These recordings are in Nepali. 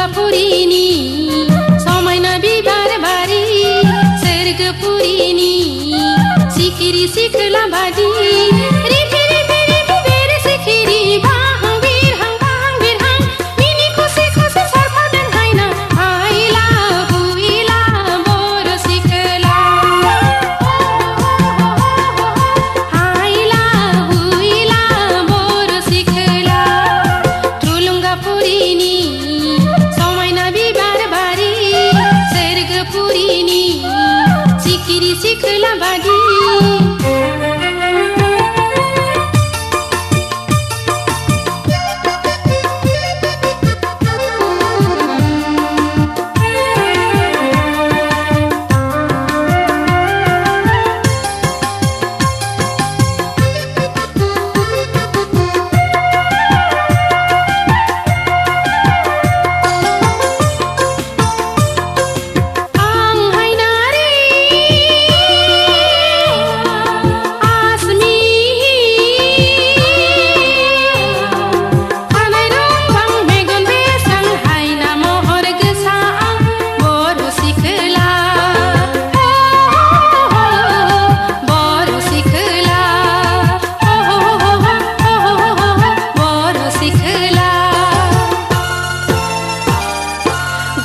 थुलुंगापुरीनी समायना बिबार बारी सोरगोपुरीनी सिखिरि सिख्ला बादि रिफि रिफि रिफि बेरे सिखिरि बाहां बिरहां मिनि खुसि खुसि सरफादों हायना आइला हुइला बर' सिखोला आइला हुइला बर' सिखोला थुलुंगापुरीनि समायना बिबार बारि सोरगोपुरीनि सिखिरि सिख्ला बादि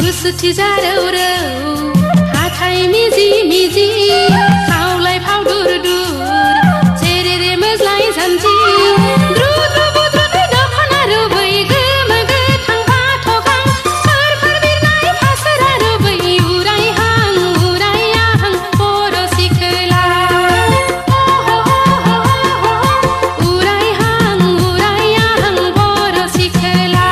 गुसुथि जारौ रौ हाथाय मिजि मिजि खावलाय फाव दुर दुर सेरेरे मोज्लाय जानजि द्रु द्रु बुद्रुनि दखना रुबै गोमो गोथां बाथ' गां सोरफोर बिरनाय फासोरा रुबै उरायहां बर' सिखोला उरायहां बर' सिखोला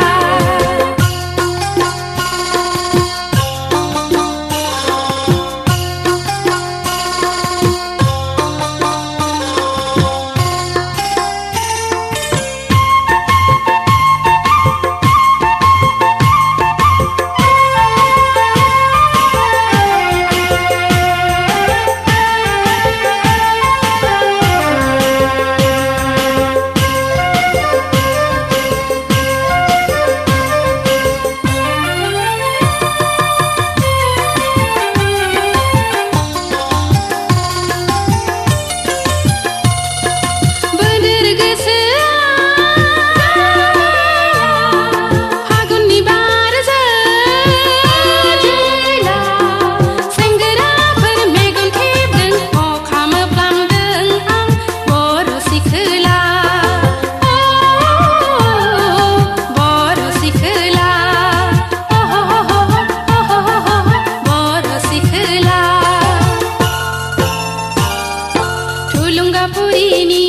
थुलुंगापुरीनि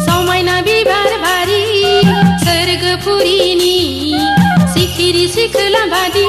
समायना बिबार बारि सोरगोपुरीनि सिखिरि सिख्ला बादि